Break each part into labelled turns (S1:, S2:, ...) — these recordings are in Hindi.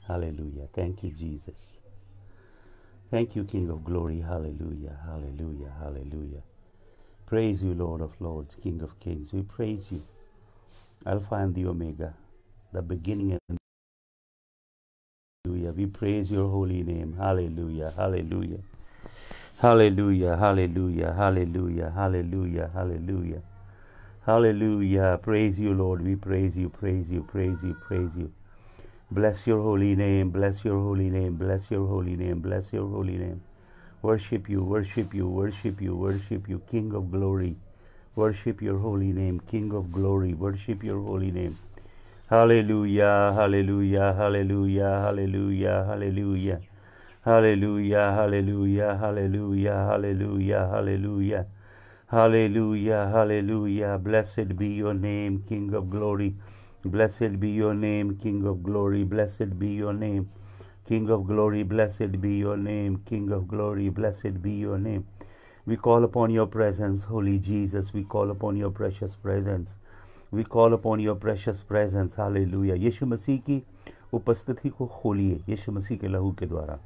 S1: Hallelujah. Thank you, Jesus. Thank you, King of glory. Hallelujah. Hallelujah. Hallelujah. Praise you, Lord of lords, King of kings. We praise you, Alpha and the Omega, the beginning and hallelujah. We praise your holy name. Hallelujah. Hallelujah. Hallelujah. Hallelujah. Hallelujah. Hallelujah. Hallelujah. Hallelujah. Praise you, Lord. We praise you, praise you, praise you, praise you. Bless your holy name. Bless your holy name. Bless your holy name. Bless your holy name. Worship you, worship you, worship you, worship you, King of glory. Worship your holy name, King of glory. Worship your holy name. Hallelujah, hallelujah, hallelujah, hallelujah, hallelujah. Hallelujah, hallelujah, hallelujah, hallelujah, hallelujah. Hallelujah, hallelujah. Blessed be your name, King of glory. Blessed be your name, King of glory. Blessed be your name, King of glory. Blessed be your name, King of glory. Blessed be your name. We call upon your presence, Holy Jesus. We call upon your precious presence. We call upon your precious presence. Hallelujah. यीशु मसीह की उपस्थिति को खोलिए यीशु मसीह के लहू के द्वारा.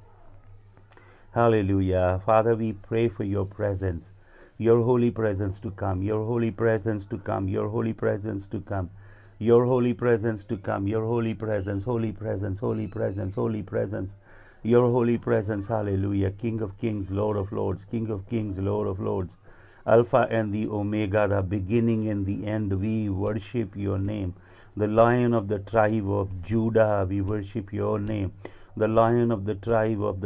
S1: Hallelujah. Father, we pray for your presence, your holy presence to come, your holy presence to come, your holy presence to come, your holy presence to come, your holy presence, holy presence, holy presence, holy presence, your holy presence. Hallelujah. King of kings, Lord of lords, King of kings, Lord of lords, Alpha and the Omega, the beginning and the end. We worship your name. The Lion of the tribe of Judah, we worship your name. The Lion of the tribe of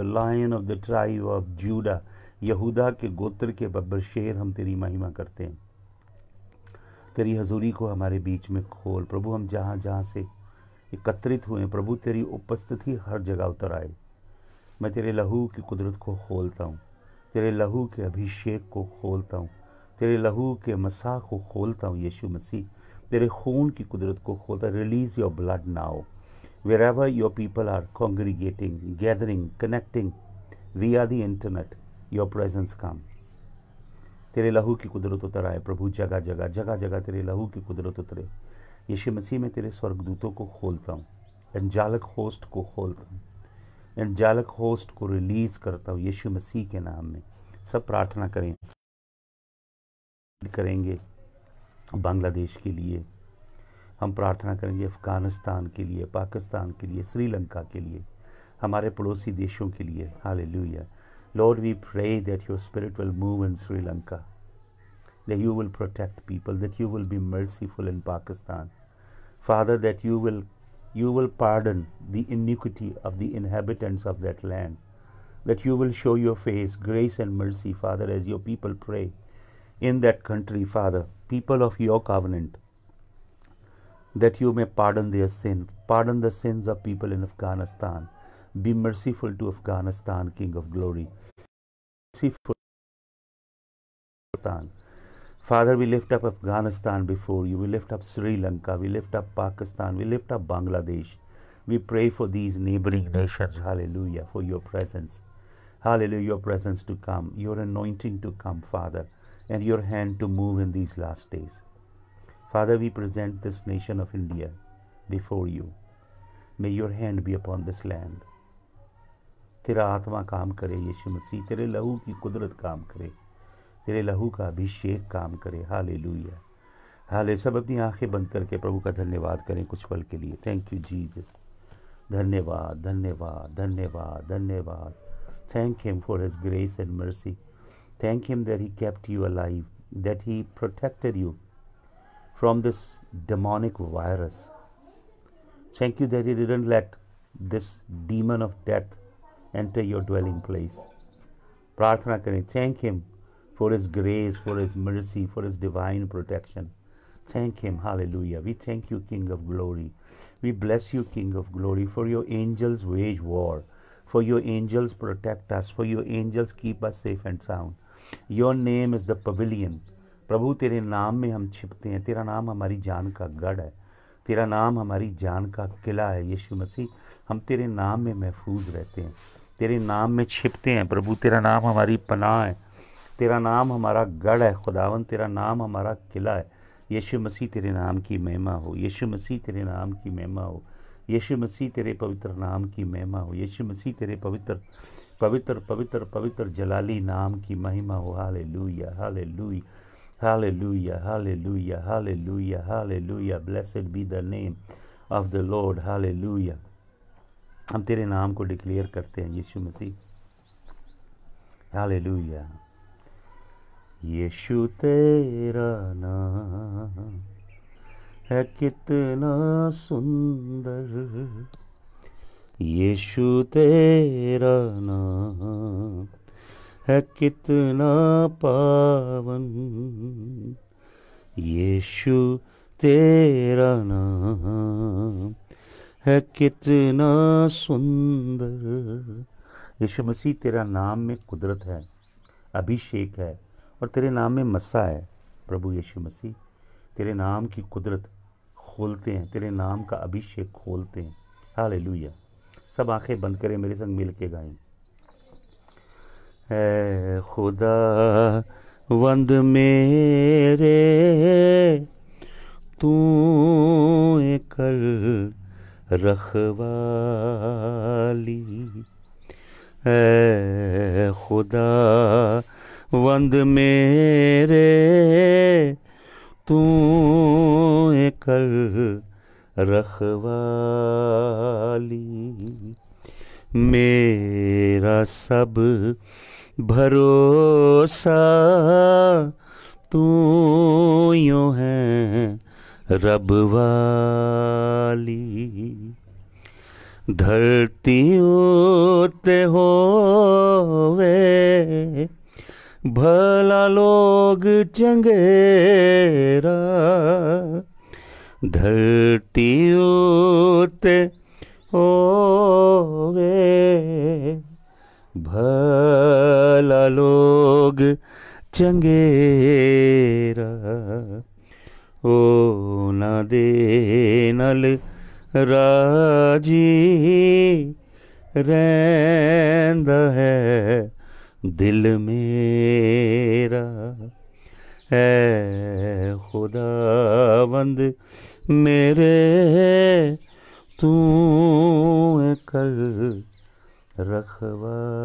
S1: Judah, यहूदा के गोत्र के बब्बर शेर, हम तेरी महिमा करते हैं. तेरी हजूरी को हमारे बीच में खोल प्रभु. हम जहाँ जहाँ से एकत्रित हुए प्रभु, तेरी उपस्थिति हर जगह उतर आए. मैं तेरे लहू की कुदरत को खोलता हूँ, तेरे लहू के अभिषेक को खोलता हूँ, तेरे लहू के मसा को खोलता हूँ. यीशु मसीह, तेरे खून की कुदरत को खोलता. Release your blood now wherever your people are congregating, gathering, connecting via the internet. Your presence come. तेरे लहू की कुदरत उतर आए प्रभु. जगह जगह जगह जगह तेरे लहू की कुदरत उतरे. यीशु मसीह में तेरे स्वर्गदूतों को खोलता हूँ, एंजालिक होस्ट को खोलता हूँ, एंजालिक होस्ट को रिलीज करता हूँ यीशु मसीह के नाम में. सब प्रार्थना करेंगे बांग्लादेश के लिए, हम प्रार्थना करेंगे अफ़गानिस्तान के लिए, पाकिस्तान के लिए, श्रीलंका के लिए, हमारे पड़ोसी देशों के लिए. Hallelujah. Lord, we pray that your spirit will move in Sri Lanka, that you will protect people, that you will be merciful in Pakistan. Father, that you will pardon the iniquity of the inhabitants of that land, that you will show your face, grace and mercy, Father, as your people pray in that country, Father, people of your covenant, that you may pardon their sin, pardon the sins of people in Afghanistan. Be merciful to Afghanistan, King of glory. Merciful to Afghanistan. Father, we lift up Afghanistan before you. We lift up Sri Lanka. We lift up Pakistan. We lift up Bangladesh. We pray for these neighboring nations. Hallelujah. For your presence. Hallelujah. Your presence to come. Your anointing to come, Father. And your hand to move in these last days. Father, we present this nation of India before you. May your hand be upon this land. तेरा आत्मा काम करे यीशु मसीह, तेरे लहू की कुदरत काम करे, तेरे लहू का अभिषेक काम करे. हालेलुया. हाले सब अपनी आंखें बंद करके प्रभु का धन्यवाद करें कुछ पल के लिए. Thank you Jesus. धन्यवाद धन्यवाद धन्यवाद धन्यवाद. Thank him for his grace and mercy. Thank him that he kept you alive, that he protected you from this demonic virus. Thank you that he didn't let this demon of death enter your dwelling place. प्रार्थना करें. Thank him for his grace, for his mercy, for his divine protection. Thank him. Hallelujah. We thank you, King of glory. We bless you, King of glory, for your angels wage war, for your angels protect us, for your angels keep us safe and sound. Your name is the pavilion. प्रभु तेरे नाम में हम छिपते हैं. तेरा नाम हमारी जान का गढ़ है, तेरा नाम हमारी जान का किला है. यीशु मसीह, हम तेरे नाम में महफूज रहते हैं, तेरे नाम में छिपते हैं प्रभु. तेरा नाम हमारी पनाह है, तेरा नाम हमारा गढ़ है खुदावन, तेरा नाम हमारा किला है. यीशु मसीह तेरे नाम की महिमा हो, यीशु मसीह तेरे नाम की महिमा हो, यीशु मसीह तेरे पवित्र नाम की महिमा हो। यीशु मसीह तेरे पवित्र पवित्र पवित्र पवित्र जलाली नाम की महिमा हो। Hallelujah hallelujah hallelujah hallelujah hallelujah hallelujah. Blessed be the name of the Lord. Hallelujah. हम तेरे नाम को डिक्लेयर करते हैं यीशु मसीह। हालेलुया। यीशु तेरा नाम है कितना सुंदर, यीशु तेरा नाम है कितना पावन, यीशु तेरा नाम है कितना सुंदर। यीशु मसीह तेरा नाम में कुदरत है, अभिषेक है, और तेरे नाम में मस्सा है। प्रभु यीशु मसीह तेरे नाम की कुदरत खोलते हैं, तेरे नाम का अभिषेक खोलते हैं। हालेलुया। सब आंखें बंद करें, मेरे संग मिल के गाएं। ऐ खुदा वंद मेरे तू कर रखवाली, ऐ खुदा वंद मेरे तू कर रखवाली, मेरा सब भरोसा तू यूं है रब वाली। धरती उते होवे भला लोग चंगेरा, धरती उते होवे भला लोग चंगेरा, ओ ना दे नल राजी रैंदा है दिल मेरा, है खुदावंद मेरे तू कर रखवाली।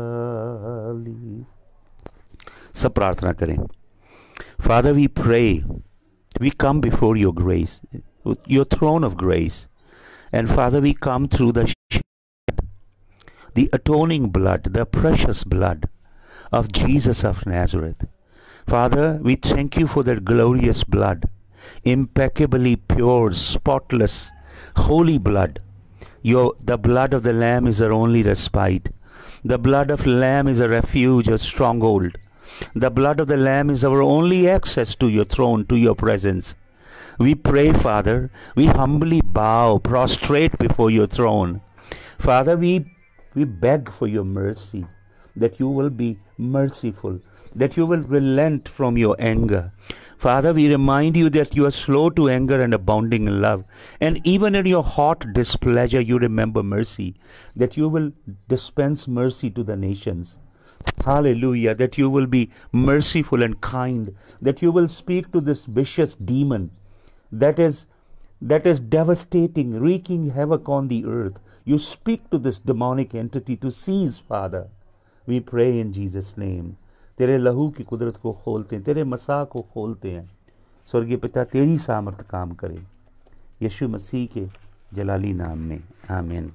S1: सब प्रार्थना करें। Father, we pray, we come before your grace, your throne of grace, and Father, we come through the atoning blood, the precious blood of Jesus of Nazareth. Father, we thank you for that glorious blood, impeccably pure, spotless, holy blood. The blood of the Lamb is our only respite. The blood of the Lamb is a refuge, a stronghold. The blood of the Lamb is our only access to your throne, to your presence. We pray, Father, we humbly bow, prostrate before your throne. Father, we beg for your mercy, that you will be merciful, that you will relent from your anger. Father, we remind you that you are slow to anger and abounding in love. And even in your hot displeasure, you remember mercy, that you will dispense mercy to the nations. Hallelujah, that you will be merciful and kind, that you will speak to this vicious demon that is devastating, wreaking havoc on the earth. You speak to this demonic entity to cease, Father. We pray in Jesus' name. तेरे लहू की कुदरत को खोलते हैं, तेरे मसा को खोलते हैं। स्वर्गीय पिता, तेरी सामर्थ काम करे, यीशु मसीह के जलाली नाम में, आमीन।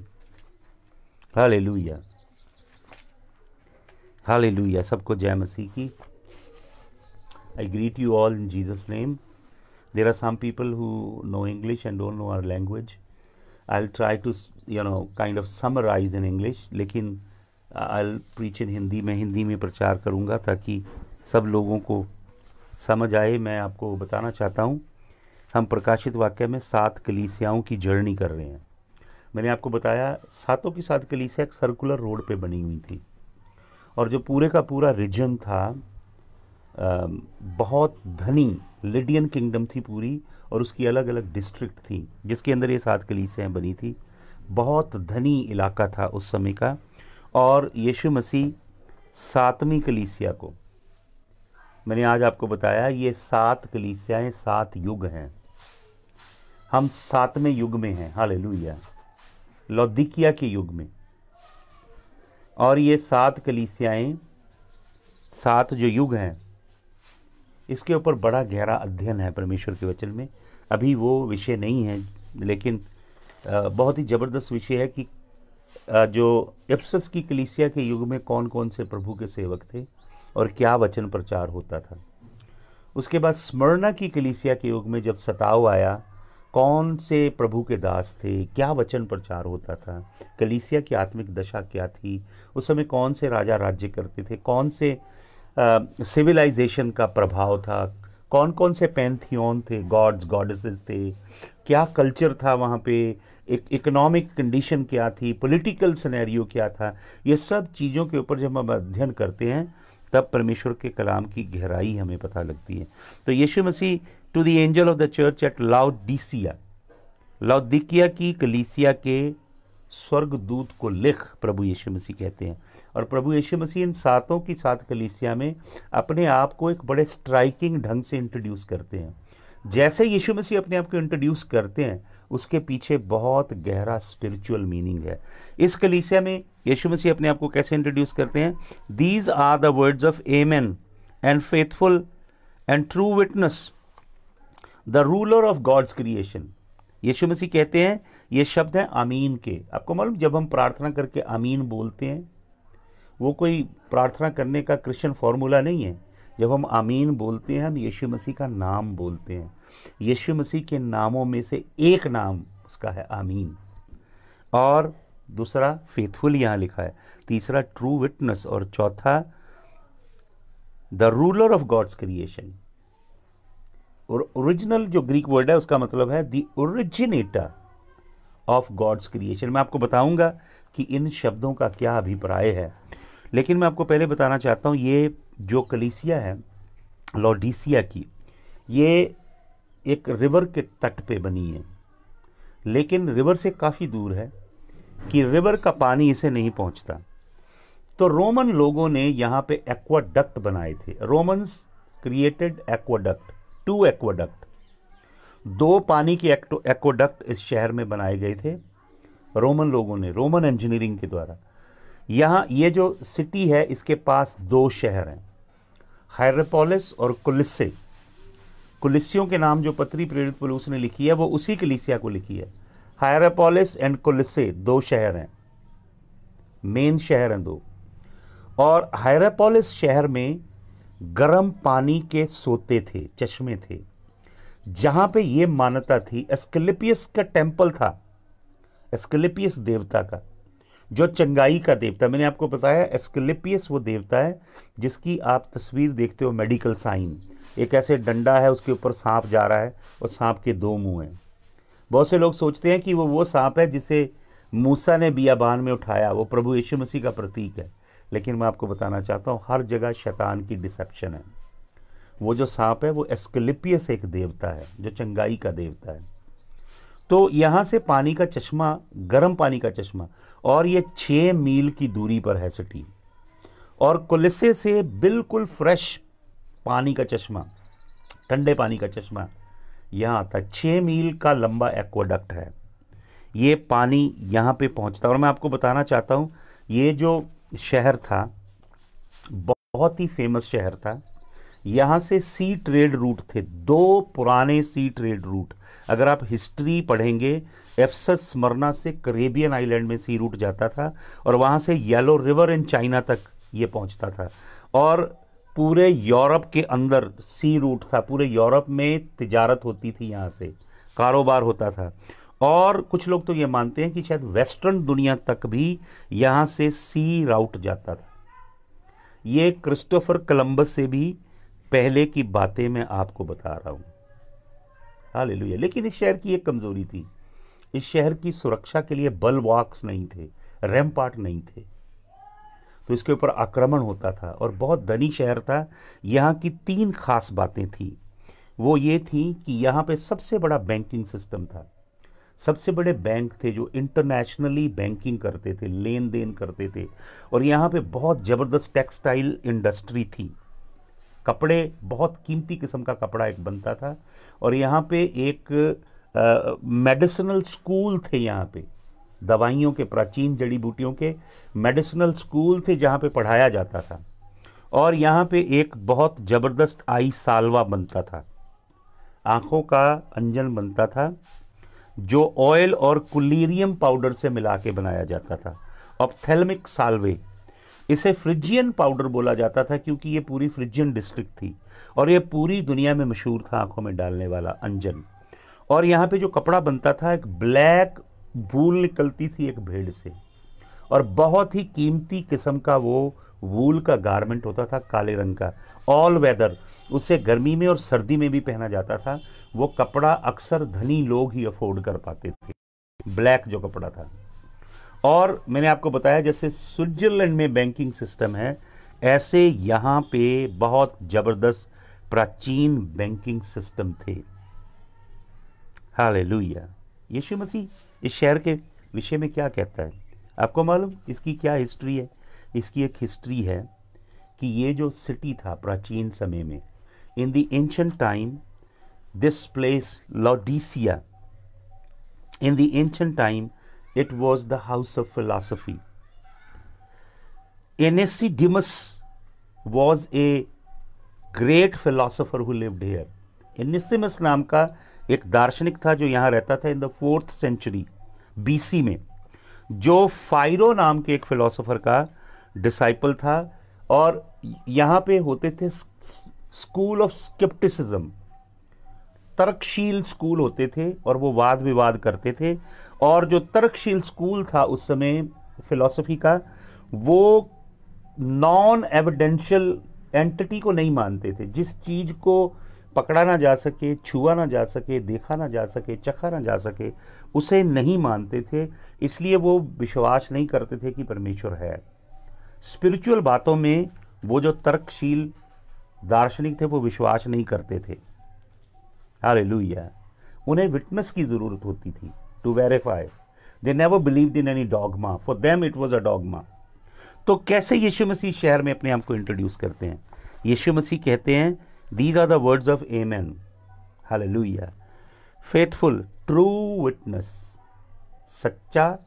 S1: Hallelujah hallelujah. सबको जय मसीह की। I greet you all in Jesus' name. There are some people who know English and don't know our language. I'll try to kind of summarize in English, लेकिन I'll preach in हिंदी। मैं हिंदी में प्रचार करूँगा ताकि सब लोगों को समझ आए। मैं आपको बताना चाहता हूँ, हम प्रकाशित वाक्य में 7 कलीसियाओं की जर्नी कर रहे हैं। मैंने आपको बताया 7 की 7 कलीसिया एक सर्कुलर रोड पे बनी हुई थी, और जो पूरे का पूरा रीजन था बहुत धनी लिडियन किंगडम थी पूरी, और उसकी अलग अलग डिस्ट्रिक्ट थी जिसके अंदर ये 7 कलीसियाँ बनी थी। बहुत धनी इलाका था उस समय का। और यीशु मसीह 7वीं कलीसिया को, मैंने आज आपको बताया, ये 7 कलीसियाएं 7 युग हैं। हम 7वें युग में हैं। हालेलुया। लौदीकिया के युग में। और ये 7 कलीसियाएं, 7 जो युग हैं, इसके ऊपर बड़ा गहरा अध्ययन है परमेश्वर के वचन में। अभी वो विषय नहीं है, लेकिन बहुत ही ज़बरदस्त विषय है कि जो इफसस की कलीसिया के युग में कौन कौन से प्रभु के सेवक थे और क्या वचन प्रचार होता था। उसके बाद स्मरणा की कलीसिया के युग में जब सताव आया, कौन से प्रभु के दास थे, क्या वचन प्रचार होता था, कलीसिया की आत्मिक दशा क्या थी, उस समय कौन से राजा राज्य करते थे, कौन से सिविलाइजेशन का प्रभाव था, कौन कौन से पैंथियन थे, गॉड्स गॉडेसेस थे, क्या कल्चर था वहाँ पे, एक इकोनॉमिक कंडीशन क्या थी, पॉलिटिकल सिनेरियो क्या था। ये सब चीज़ों के ऊपर जब हम अध्ययन करते हैं तब परमेश्वर के कलाम की गहराई हमें पता लगती है। तो Yeshu Masih to the angel of the church at Laodicea, लौदीकिया की कलीसिया के स्वर्गदूत को लिख, प्रभु यीशु मसीह कहते हैं। और प्रभु यीशु मसीह इन 7 की 7 कलीसिया में अपने आप को एक बड़े स्ट्राइकिंग ढंग से इंट्रोड्यूस करते हैं। जैसे यीशु मसीह अपने आप को इंट्रोड्यूस करते हैं, उसके पीछे बहुत गहरा स्पिरिचुअल मीनिंग है। इस कलीसिया में यीशु मसीह अपने आप को कैसे इंट्रोड्यूस करते हैं? These are the words of amen and faithful and true witness, the ruler of God's creation. Yeshu Masih कहते हैं, ये शब्द हैं आमीन के। आपको मालूम, जब हम प्रार्थना करके आमीन बोलते हैं, वो कोई प्रार्थना करने का क्रिश्चियन फॉर्मूला नहीं है। जब हम आमीन बोलते हैं, हम यीशु मसीह का नाम बोलते हैं। यीशु मसीह के नामों में से एक नाम उसका है आमीन। और दूसरा फेथफुल यहाँ लिखा है, तीसरा ट्रू विटनेस, और चौथा the ruler of God's creation. और ओरिजिनल जो ग्रीक वर्ड है उसका मतलब है the originator of God's creation. मैं आपको बताऊंगा कि इन शब्दों का क्या अभिप्राय है, लेकिन मैं आपको पहले बताना चाहता हूं, ये जो कलीसिया है लौदीसिया की, ये एक रिवर के तट पे बनी है, लेकिन रिवर से काफ़ी दूर है कि रिवर का पानी इसे नहीं पहुंचता। तो रोमन लोगों ने यहाँ पे एक्वाडक्ट बनाए थे। रोमन्स क्रिएटेड एक्वाडक्ट, 2 एक्वाडक्ट, 2 पानी के एक्वाडक्ट इस शहर में बनाए गए थे रोमन लोगों ने, रोमन इंजीनियरिंग के द्वारा। यहाँ ये जो सिटी है, इसके पास 2 शहर हैं, हायरापोलिस और कुलिस्से। कुलिस्सियों के नाम जो पत्री प्रेरित पौलुस ने लिखी है, वो उसी कलीसिया को लिखी है। हायरापोलिस एंड कुलिस्से 2 शहर हैं, मेन शहर हैं 2। और हायरापोलिस शहर में गर्म पानी के सोते थे, चश्मे थे, जहां पे ये मान्यता थी, एस्क्लेपियस का टेम्पल था, एस्क्लेपियस देवता का, जो चंगाई का देवता। मैंने आपको बताया एस्क्लेपियस वो देवता है जिसकी आप तस्वीर देखते हो, मेडिकल साइन, एक ऐसे डंडा है, उसके ऊपर सांप जा रहा है और सांप के 2 मुंह हैं। बहुत से लोग सोचते हैं कि वो सांप है जिसे मूसा ने बियाबान में उठाया, वो प्रभु यीशु मसीह का प्रतीक है। लेकिन मैं आपको बताना चाहता हूँ, हर जगह शैतान की डिसेप्शन है। वो जो सांप है वो एस्क्लेपियस एक देवता है, जो चंगाई का देवता है। तो यहाँ से पानी का चश्मा, गर्म पानी का चश्मा, और ये 6 मील की दूरी पर है सिटी। और कुलिस्से से बिल्कुल फ्रेश पानी का चश्मा, ठंडे पानी का चश्मा यहाँ आता है। 6 मील का लंबा एक्वाडक्ट है, ये पानी यहाँ पे पहुँचता है। और मैं आपको बताना चाहता हूँ, ये जो शहर था बहुत ही फेमस शहर था। यहाँ से सी ट्रेड रूट थे, 2 पुराने सी ट्रेड रूट। अगर आप हिस्ट्री पढ़ेंगे, एफसस स्मरना से करेबियन आइलैंड में सी रूट जाता था, और वहाँ से येलो रिवर इन चाइना तक ये पहुँचता था। और पूरे यूरोप के अंदर सी रूट था, पूरे यूरोप में तिजारत होती थी, यहाँ से कारोबार होता था। और कुछ लोग तो ये मानते हैं कि शायद वेस्टर्न दुनिया तक भी यहाँ से सी राउट जाता था। ये क्रिस्टोफर कोलंबस से भी पहले की बातें मैं आपको बता रहा हूँ। हालेलुया। लेकिन इस शहर की एक कमजोरी थी, इस शहर की सुरक्षा के लिए बलवाक्स नहीं थे, रैम्पार्ट नहीं थे, तो इसके ऊपर आक्रमण होता था। और बहुत धनी शहर था। यहाँ की 3 खास बातें थी। वो ये थी कि यहाँ पे सबसे बड़ा बैंकिंग सिस्टम था, सबसे बड़े बैंक थे जो इंटरनेशनली बैंकिंग करते थे, लेन देन करते थे। और यहाँ पे बहुत ज़बरदस्त टेक्सटाइल इंडस्ट्री थी, कपड़े, बहुत कीमती किस्म का कपड़ा एक बनता था। और यहाँ पे एक मेडिसिनल स्कूल थे यहाँ पे, दवाइयों के, प्राचीन जड़ी बूटियों के मेडिसिनल स्कूल थे जहाँ पे पढ़ाया जाता था। और यहाँ पे एक बहुत ज़बरदस्त आई सालवा बनता था, आँखों का अंजन बनता था, जो ऑयल और कुलीरियम पाउडर से मिला के बनाया जाता था। ऑप्थेल्मिक साल्वे, इसे फ्रिजियन पाउडर बोला जाता था क्योंकि ये पूरी फ्रिजियन डिस्ट्रिक्ट थी और ये पूरी दुनिया में मशहूर था आंखों में डालने वाला अंजन। और यहाँ पे जो कपड़ा बनता था, एक ब्लैक वूल निकलती थी एक भेड़ से, और बहुत ही कीमती किस्म का वो वूल का गारमेंट होता था, काले रंग का, ऑल वेदर। उसे गर्मी में और सर्दी में भी पहना जाता था। वो कपड़ा अक्सर धनी लोग ही अफोर्ड कर पाते थे, ब्लैक जो कपड़ा था। और मैंने आपको बताया जैसे स्विट्जरलैंड में बैंकिंग सिस्टम है, ऐसे यहाँ पे बहुत ज़बरदस्त प्राचीन बैंकिंग सिस्टम थे। हालेलुया। यीशु मसीह इस शहर के विषय में क्या कहता है आपको मालूम? इसकी क्या हिस्ट्री है? इसकी एक हिस्ट्री है कि ये जो सिटी था प्राचीन समय में, in the ancient time, this place Laodicea, in the ancient time it was the house of philosophy. Anaximander was a great philosopher who lived here. Anaximander नाम का एक दार्शनिक था जो यहाँ रहता था in the 4th century BC में, जो फाइरो नाम के एक फिलोसोफर का डिसाइपल था। और यहाँ पे होते थे स्कूल ऑफ स्केप्टिसिज्म, तर्कशील स्कूल होते थे और वो वाद विवाद करते थे। और जो तर्कशील स्कूल था उस समय फिलॉसफी का, वो नॉन एविडेंशियल एंटिटी को नहीं मानते थे। जिस चीज को पकड़ा ना जा सके, छुआ ना जा सके, देखा ना जा सके, चखा ना जा सके, उसे नहीं मानते थे। इसलिए वो विश्वास नहीं करते थे कि परमेश्वर है। स्पिरिचुअल बातों में वो जो तर्कशील दार्शनिक थे वो विश्वास नहीं करते थे। हालेलुया। उन्हें विटनेस की जरूरत होती थी, to verify. They never believed in any dogma, for them it was a dogma. तो कैसे यीशु मसीह शहर में अपने आप को इंट्रोड्यूस करते हैं? यीशु मसीह कहते हैं, these are the words of amen, hallelujah, faithful, true witness, सच्चा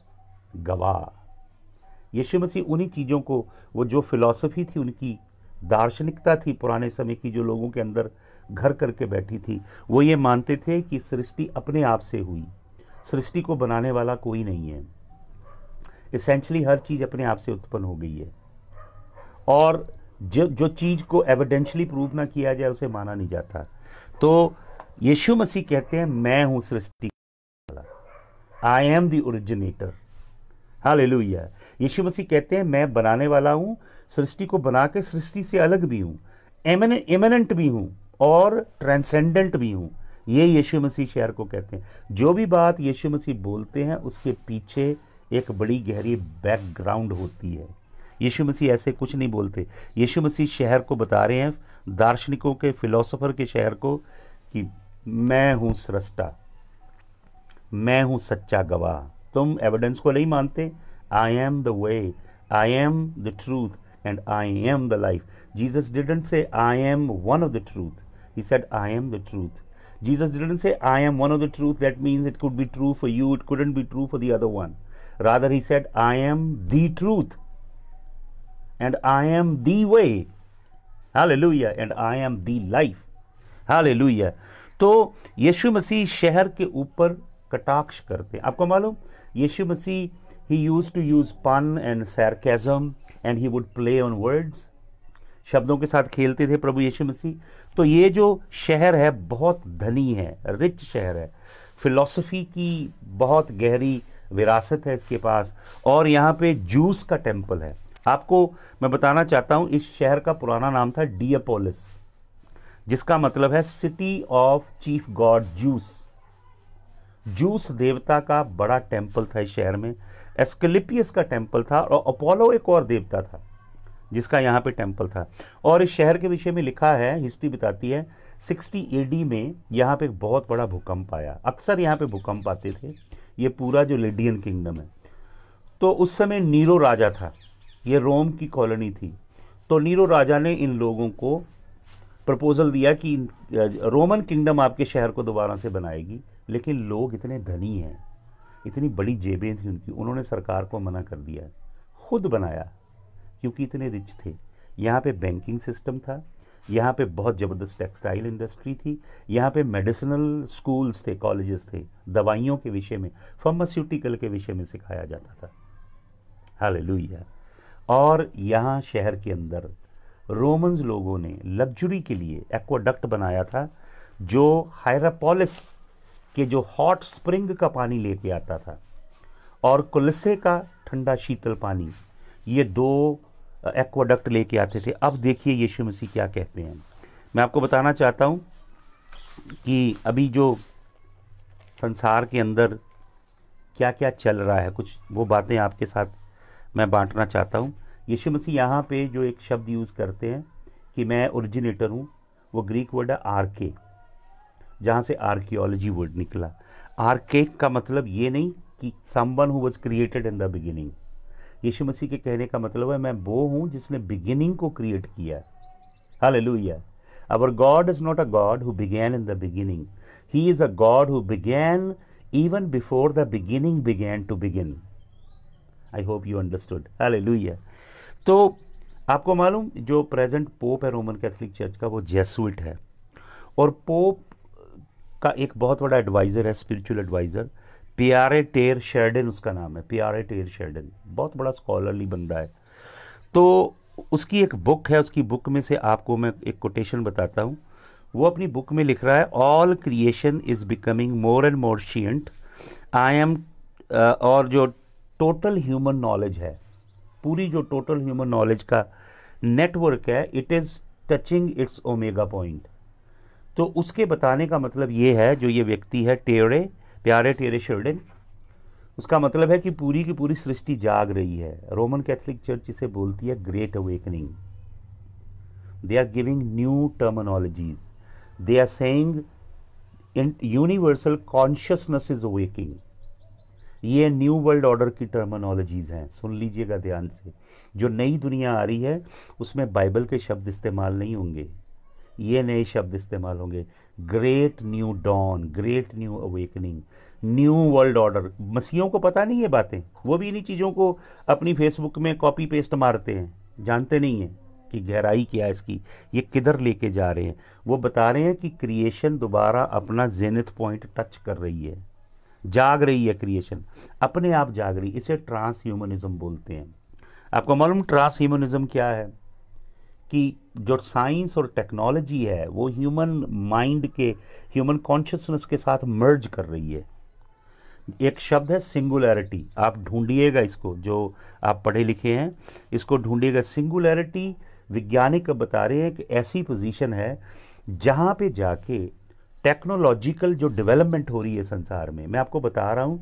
S1: गवाह। यीशु मसीह उन्हीं चीजों को, वो जो फिलॉसफी थी उनकी, दार्शनिकता थी पुराने समय की जो लोगों के अंदर घर करके बैठी थी, वो ये मानते थे कि सृष्टि अपने आप से हुई, सृष्टि को बनाने वाला कोई नहीं है। एसेंशली हर चीज अपने आप से उत्पन्न हो गई है, और जो चीज को एविडेंशियली प्रूव ना किया जाए उसे माना नहीं जाता। तो यीशु मसीह कहते हैं, मैं हूं सृष्टि वाला, I am the originator. Hallelujah. Yeshu Masih कहते हैं, मैं बनाने वाला हूं, सृष्टि को बना के सृष्टि से अलग भी हूं, इमिनेंट भी हूं और ट्रांसेंडेंट भी हूं। ये यीशु मसीह शहर को कहते हैं। जो भी बात यीशु मसीह बोलते हैं उसके पीछे एक बड़ी गहरी बैकग्राउंड होती है। यीशु मसीह ऐसे कुछ नहीं बोलते। यीशु मसीह शहर को बता रहे हैं, दार्शनिकों के, फिलोसोफर के शहर को, कि मैं हूं सृष्टा, मैं हूं सच्चा गवाह। तुम एविडेंस को नहीं मानते, आई am the way, I am the truth and I am the life. Jesus didn't say I am one of the truth. He said I am the truth. Jesus didn't say I am one of the truth. That means it could be true for you, it couldn't be true for the other one. Rather he said I am the truth and I am the way. Hallelujah. And I am the life. Hallelujah. तो यीशु मसीह शहर के ऊपर कटाक्ष करते हैं। आपको मालूम, यीशु मसीह he used to use pun and sarcasm and he would play on words. शब्दों के साथ खेलते थे प्रभु यीशु मसीह। तो ये जो शहर है बहुत धनी है, रिच शहर है, फिलॉसफी की बहुत गहरी विरासत है इसके पास, और यहाँ पे जूस का टेम्पल है। आपको मैं बताना चाहता हूँ, इस शहर का पुराना नाम था डियापोलिस, जिसका मतलब है city of chief God juice. Juice देवता का बड़ा टेम्पल था इस शहर में। एस्क्लेपियस का टेम्पल था, और अपोलो एक और देवता था जिसका यहाँ पे टेम्पल था। और इस शहर के विषय में लिखा है, हिस्ट्री बताती है, 60 AD में यहाँ पे एक बहुत बड़ा भूकंप आया। अक्सर यहाँ पे भूकंप आते थे, ये पूरा जो लिडियन किंगडम है। तो उस समय नीरो राजा था, ये रोम की कॉलोनी थी। तो नीरो राजा ने इन लोगों को प्रपोजल दिया कि रोमन किंगडम आपके शहर को दोबारा से बनाएगी, लेकिन लोग इतने धनी हैं, इतनी बड़ी जेबें थी उनकी, उन्होंने सरकार को मना कर दिया, खुद बनाया, क्योंकि इतने रिच थे। यहाँ पे बैंकिंग सिस्टम था, यहाँ पे बहुत ज़बरदस्त टेक्सटाइल इंडस्ट्री थी, यहाँ पे मेडिसिनल स्कूल्स थे, कॉलेजेस थे, दवाइयों के विषय में, फार्मास्यूटिकल के विषय में सिखाया जाता था। हालेलुया। और यहाँ शहर के अंदर रोमन्स लोगों ने लग्जरी के लिए एक्वाडक्ट बनाया था, जो हायरापोलिस के जो हॉट स्प्रिंग का पानी लेके आता था और कोलिसे का ठंडा शीतल पानी, ये दो एक्वाडक्ट लेके आते थे। अब देखिए यीशु मसीह क्या कहते हैं। मैं आपको बताना चाहता हूँ कि अभी जो संसार के अंदर क्या क्या चल रहा है, कुछ वो बातें आपके साथ मैं बांटना चाहता हूँ। यीशु मसीह यहाँ पे जो एक शब्द यूज़ करते हैं कि मैं ओरिजिनेटर हूँ, वो ग्रीक वर्ड है आर्के, जहाँ से आर्कियोलॉजी वर्ड निकला। आर्केक का मतलब ये नहीं कि someone who was created in the beginning. Yeshu Masih के कहने का मतलब है मैं वो हूँ जिसने बिगिनिंग को क्रिएट किया। Hallelujah. Our God is not a God who began in the beginning, he is a God who began even before the beginning began to begin. I hope you understood. Hallelujah. तो आपको मालूम, जो प्रेजेंट पोप है रोमन कैथोलिक चर्च का, वो जेसुइट है, और पोप का एक बहुत बड़ा एडवाइज़र है, स्पिरिचुअल एडवाइज़र, पियारे टेर शेरडन उसका नाम है। पियारे टेर शेरडन बहुत बड़ा स्कॉलरली बंदा है। तो उसकी एक बुक है, उसकी बुक में से आपको मैं एक कोटेशन बताता हूँ। वो अपनी बुक में लिख रहा है, all creation is becoming more and more sentient I am, और जो टोटल ह्यूमन नॉलेज है, पूरी जो टोटल ह्यूमन नॉलेज का नेटवर्क है, it is touching its omega point. तो उसके बताने का मतलब ये है, जो ये व्यक्ति है प्यारे टेरे शेरडन, उसका मतलब है कि पूरी की पूरी सृष्टि जाग रही है। रोमन कैथोलिक चर्च इसे बोलती है great awakening. They are giving new terminologies, they are saying universal consciousness is awaking. ये न्यू वर्ल्ड ऑर्डर की टर्मिनोलॉजीज हैं, सुन लीजिएगा ध्यान से। जो नई दुनिया आ रही है उसमें बाइबल के शब्द इस्तेमाल नहीं होंगे, ये नए शब्द इस्तेमाल होंगे। Great new dawn, great new awakening, new world order. मसीहों को पता नहीं है बातें, वो भी इन्हीं चीज़ों को अपनी फेसबुक में कॉपी पेस्ट मारते हैं, जानते नहीं हैं कि गहराई क्या है इसकी, ये किधर लेके जा रहे हैं। वो बता रहे हैं कि क्रिएशन दोबारा अपना जेनिथ पॉइंट टच कर रही है, जाग रही है, क्रिएशन अपने आप जाग रही। इसे ट्रांस ह्यूमनिज्म बोलते हैं। आपको मालूम ट्रांस ह्यूमनिज्म क्या है? कि जो साइंस और टेक्नोलॉजी है वो ह्यूमन माइंड के, ह्यूमन कॉन्शियसनेस के साथ मर्ज कर रही है। एक शब्द है सिंगुलैरिटी, आप ढूंढिएगा इसको, जो आप पढ़े लिखे हैं इसको ढूंढिएगा। सिंगुलैरिटी वैज्ञानिक बता रहे हैं कि ऐसी पोजीशन है जहां पे जाके टेक्नोलॉजिकल जो डेवलपमेंट हो रही है संसार में। मैं आपको बता रहा हूं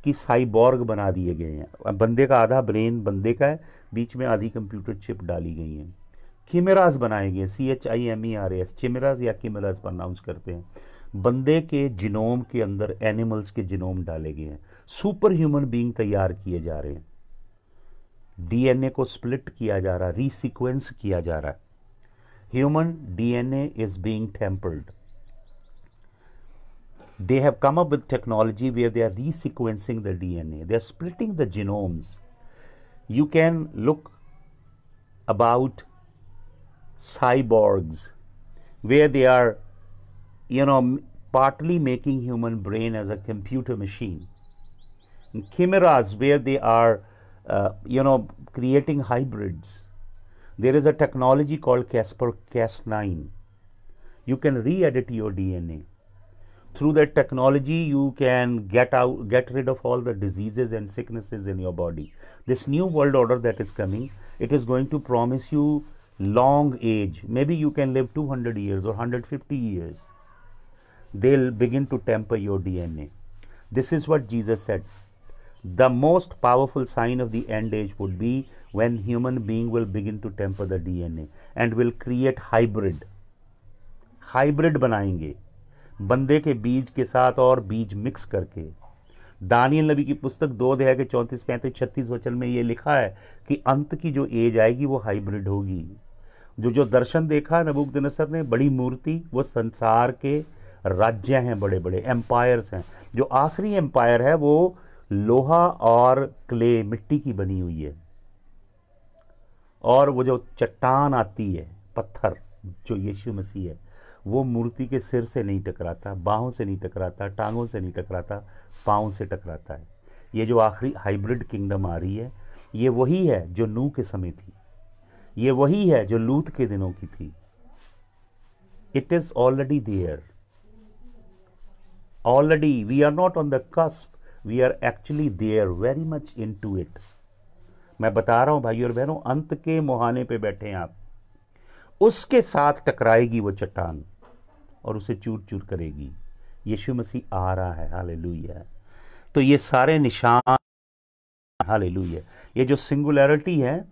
S1: कि साइबॉर्ग बना दिए गए हैं, बंदे का आधा ब्रेन बंदे का है, बीच में आधी कंप्यूटर चिप डाली गई हैं। किमेराज बनाए गए, CHIMERAS, चिमेराज या किमेराज प्रोनाउंस करते हैं। बंदे के जिनोम के अंदर एनिमल्स के जिनोम डाले गए हैं। सुपर ह्यूमन बीइंग तैयार किए जा रहे हैं। DNA को स्प्लिट किया जा रहा है, रीसीक्वेंस किया जा रहा है। Human DNA is being tempered. They have come up with technology where they are resequencing the DNA. They are splitting the genomes. You can look about cyborgs where they are, partly making human brain as a computer machine. And chimeras where they are, creating hybrids. There is a technology called CRISPR-Cas9. You can re-edit your DNA. Through that technology, you can get rid of all the diseases and sicknesses in your body. This new world order that is coming, it is going to promise you long age. Maybe you can live 200 years or 150 years. They'll begin to temper your DNA. This is what Jesus said. The most powerful sign of the end age would be when human being will begin to temper the DNA and will create hybrid. Hybrid बनाएंगे, बंदे के बीज के साथ और बीज मिक्स करके। दानियल नबी की पुस्तक 2 अध्याय के 34, 35, 36 वचन में ये लिखा है कि अंत की जो एज आएगी वो हाइब्रिड होगी। जो दर्शन देखा नबूकदनेस्सर ने, बड़ी मूर्ति, वो संसार के राज्य हैं, बड़े बड़े एम्पायर्स हैं। जो आखिरी एम्पायर है वो लोहा और क्ले, मिट्टी की बनी हुई है, और वो जो चट्टान आती है, पत्थर, जो यीशु मसीह है, वो मूर्ति के सिर से नहीं टकराता, बाहों से नहीं टकराता, टांगों से नहीं टकराता, पाँव से टकराता है। ये जो आखिरी हाइब्रिड किंगडम आ रही है, ये वही है जो नूह के समय थी, ये वही है जो लूत के दिनों की थी। It is already there, already we are not on the cusp, we are actually there, very much into it. मैं बता रहा हूं भाइयों और बहनों, अंत के मुहाने पे बैठे हैं आप, उसके साथ टकराएगी वो चट्टान और उसे चूर चूर करेगी। यीशु मसीह आ रहा है, हालेलुया। तो ये सारे निशान, हालेलुया, ये जो सिंगुलैरिटी है,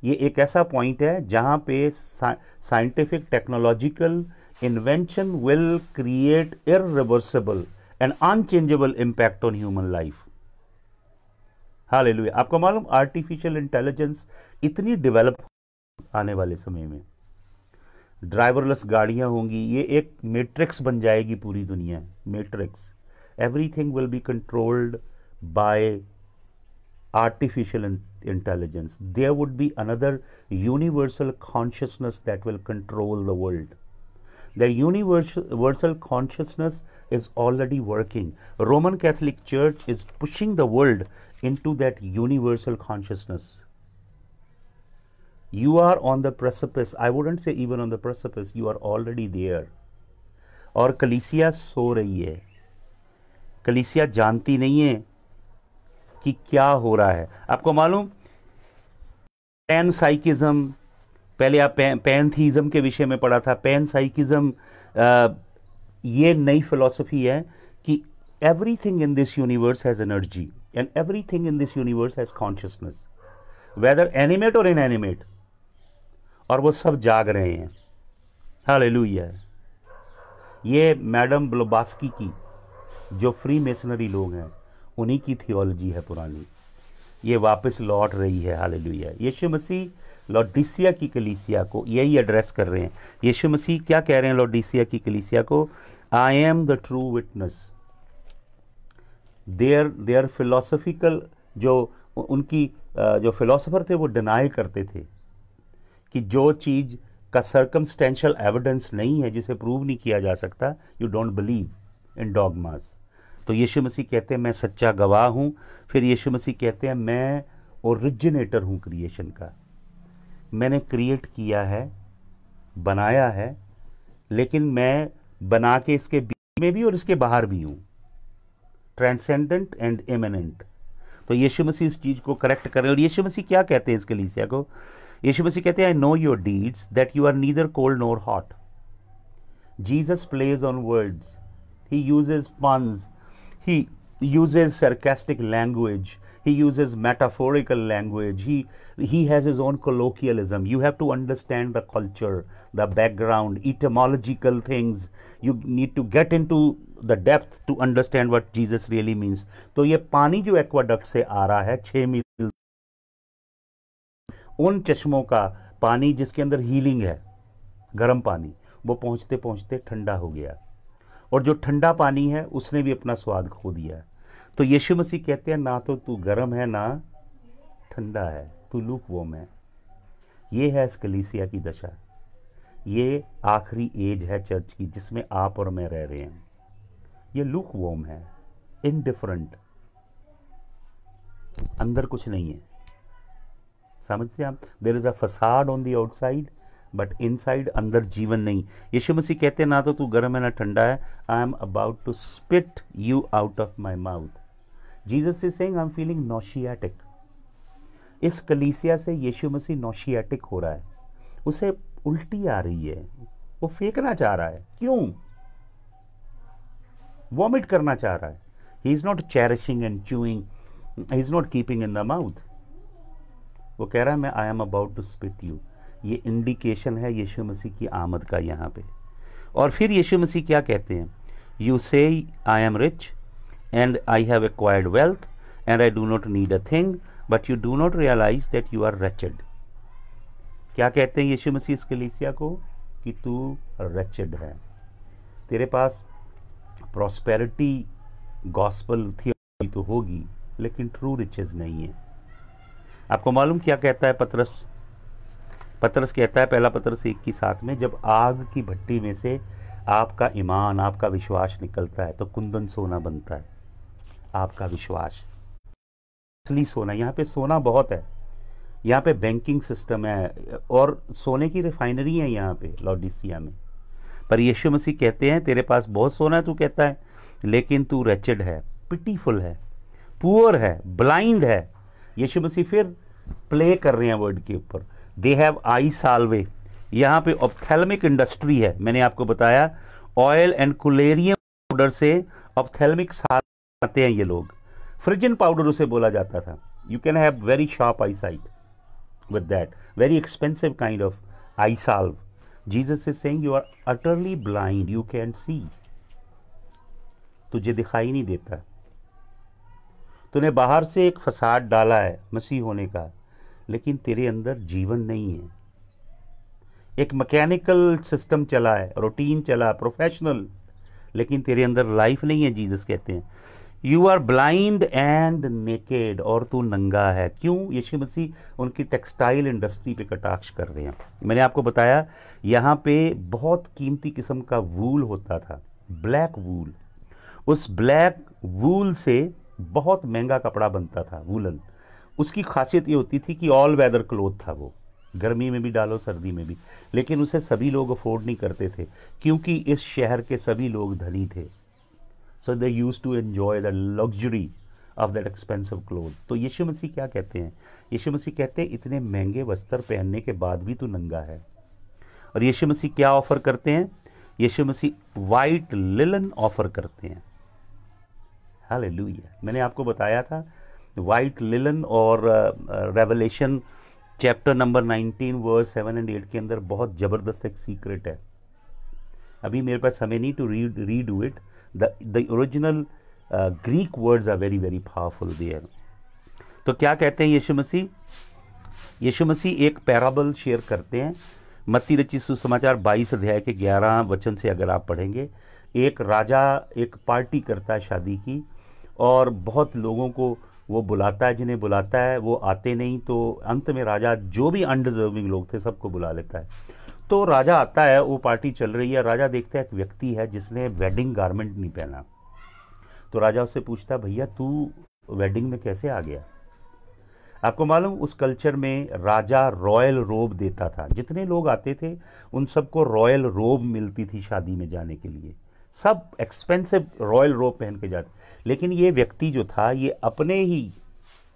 S1: ये एक ऐसा पॉइंट है जहां पे scientific technological invention will create irreversible and unchangeable impact on human life. Hallelujah. आपको मालूम, आर्टिफिशियल इंटेलिजेंस इतनी डेवलप आने वाले समय में, ड्राइवरलेस गाड़ियां होंगी, ये एक मैट्रिक्स बन जाएगी पूरी दुनिया, matrix. Everything will be controlled by artificial intelligence. There would be another universal consciousness that will control the world. The universal consciousness is already working. Roman Catholic Church is pushing the world into that universal consciousness. You are on the precipice. I wouldn't say even on the precipice. You are already there. और कलीसिया सो रही है, कलीसिया जानती नहीं है कि क्या हो रहा है। आपको मालूम, पैनसाइकिज्म, पहले आप पैंथीज्म के विषय में पढ़ा था। पैनसाइकिज्म ये नई फिलॉसफी है कि everything in this universe has energy and everything in this universe has consciousness, whether animate और इनएनिमेट, और वो सब जाग रहे हैं। हालेलुया। ये मैडम ब्लोबास्की की, जो फ्री मेसनरी लोग हैं, उन्हीं की थियोलॉजी है पुरानी, ये वापस लौट रही है। हालेलुया। यीशु मसीह लौडीसिया की कलीसिया को यही एड्रेस कर रहे हैं। यीशु मसीह क्या कह रहे हैं लौडीसिया की कलीसिया को? I am the true witness. Their philosophical, जो उनकी जो फिलोसफर थे, वो डिनाई करते थे कि जो चीज़ का सर्कमस्टेंशियल एविडेंस नहीं है, जिसे प्रूव नहीं किया जा सकता, you don't believe in dogmas. तो यीशु मसीह कहते हैं मैं सच्चा गवाह हूं। फिर यीशु मसीह कहते हैं मैं ओरिजिनेटर हूं क्रिएशन का, मैंने क्रिएट किया है, बनाया है, लेकिन मैं बना के इसके बीच में भी और इसके बाहर भी हूं, ट्रांसेंडेंट एंड इमिनेंट। तो यीशु मसीह इस चीज को करेक्ट कर रहे हैं। और यीशु मसीह क्या कहते हैं इस कलीसिया को? यीशु मसीह कहते हैं I know your deeds that you are neither cold nor hot. Jesus plays on words, he uses puns, he uses sarcastic language, he uses metaphorical language, he has his own colloquialism. You have to understand the culture, the background, etymological things. You need to get into the depth to understand what Jesus really means. तो ये पानी जो एक्वाडक्ट से आ रहा है 6 मील, उन चश्मों का पानी जिसके अंदर हीलिंग है, गर्म पानी, वो पहुंचते पहुंचते ठंडा हो गया, और जो ठंडा पानी है उसने भी अपना स्वाद खो दिया। तो यीशु मसीह कहते हैं ना तो तू गर्म है ना ठंडा है, तू लूकवॉर्म है। ये है इस कलीसिया की दशा, ये आखिरी एज है चर्च की जिसमें आप और मैं रह रहे हैं। ये लूकवॉर्म है, इनडिफरेंट, अंदर कुछ नहीं है। समझते हैं आप? There is a facade on the outside but inside, अंदर जीवन नहीं। यीशु मसीह कहते हैं ना तो तू गर्म है ना ठंडा है, I am about to spit you out of my mouth. Jesus is saying I am feeling nauseatic. इस कलीसिया से यीशु मसीह नॉशियाटिक हो रहा है, उसे उल्टी आ रही है, वो फेंकना चाह रहा है। क्यों? वॉमिट करना चाह रहा है। He is not cherishing and chewing, he is not keeping in the mouth. वो कह रहा है मैं I am about to spit you. ये इंडिकेशन है यीशु मसीह की आमद का यहाँ पे। और फिर यीशु मसीह क्या कहते हैं? You say I am rich and I have acquired wealth and I do not need a thing but you do not realise that you are wretched. क्या कहते हैं यीशु मसीह इस कलीसिया को? कि तू रेचेड है, तेरे पास प्रॉस्पेरिटी गॉस्पल थियोलॉजी तो होगी लेकिन ट्रू रिचेज नहीं है। आपको मालूम क्या कहता है पतरस? पतरस कहता है, पहला पतरस 1:7 में, जब आग की भट्टी में से आपका ईमान, आपका विश्वास निकलता है तो कुंदन सोना बनता है। आपका विश्वास असली सोना। यहाँ पे सोना बहुत है, यहाँ पे बैंकिंग सिस्टम है और सोने की रिफाइनरी है यहाँ पे लौडीसिया में। पर यीशु मसीह कहते हैं तेरे पास बहुत सोना है, तू कहता है, लेकिन तू रेचेड है, पिटीफुल है, पुअर है, ब्लाइंड है। यीशु मसीह फिर प्ले कर रहे हैं वर्ड के ऊपर। They have I Salve. यहाँ पे ऑप्थेल्मिक इंडस्ट्री है। मैंने आपको बताया ऑयल एंड कुलेरियम पाउडर से ऑप्थेल्मिक साल्व आते हैं ये लोग। फ्रिजन पाउडर उसे बोला जाता था। You can have very sharp I site with that very expensive kind of eye salve. Jesus is saying you are utterly blind, you can't see. तुझे दिखाई नहीं देता। तूने बाहर से एक फसाद डाला है मसीह होने का, लेकिन तेरे अंदर जीवन नहीं है। एक मैकेनिकल सिस्टम चला है, रूटीन चला, प्रोफेशनल, लेकिन तेरे अंदर लाइफ नहीं है। जीसस कहते हैं you are blind and naked, और तू नंगा है। क्यों? यीशु मसीह उनकी टेक्सटाइल इंडस्ट्री पे कटाक्ष कर रहे हैं। मैंने आपको बताया यहाँ पे बहुत कीमती किस्म का वूल होता था, ब्लैक वूल। उस ब्लैक वूल से बहुत महंगा कपड़ा बनता था, वूलन। उसकी खासियत ये होती थी कि ऑल वेदर क्लोथ था वो, गर्मी में भी डालो सर्दी में भी, लेकिन उसे सभी लोग अफोर्ड नहीं करते थे क्योंकि इस शहर के सभी लोग धनी थे। So they used to enjoy the luxury of that expensive clothes. तो यीशु मसीह क्या कहते हैं? यीशु मसीह कहते हैं इतने महंगे वस्त्र पहनने के बाद भी तू नंगा है। और यीशु मसीह क्या ऑफर करते हैं? यीशु मसीह वाइट लिलन ऑफर करते हैं। हालेलुया। मैंने आपको बताया था वाइट लिलन, और रेवलेशन चैप्टर नंबर 19 वर्स 7 और 8 के अंदर बहुत ज़बरदस्त एक सीक्रेट है। अभी मेरे पास समय नहीं to redo it. The original Greek words are very very powerful there. तो क्या कहते हैं यीशु मसीह? यीशु मसीह एक पैराबल शेयर करते हैं। मत्ती रचित सुसमाचार 22 अध्याय के 11 वचन से अगर आप पढ़ेंगे, एक राजा एक पार्टी करता है शादी की, और बहुत लोगों को वो बुलाता है, जिन्हें बुलाता है वो आते नहीं, तो अंत में राजा जो भी अनडिजर्विंग लोग थे सबको बुला लेता है। तो राजा आता है, वो पार्टी चल रही है, राजा देखता है एक व्यक्ति है जिसने वेडिंग गारमेंट नहीं पहना। तो राजा उससे पूछता, भैया तू वेडिंग में कैसे आ गया? आपको मालूम उस कल्चर में राजा रॉयल रोब देता था। जितने लोग आते थे उन सबको रॉयल रोब मिलती थी शादी में जाने के लिए। सब एक्सपेंसिव रॉयल रोब पहन के जाते, लेकिन ये व्यक्ति जो था ये अपने ही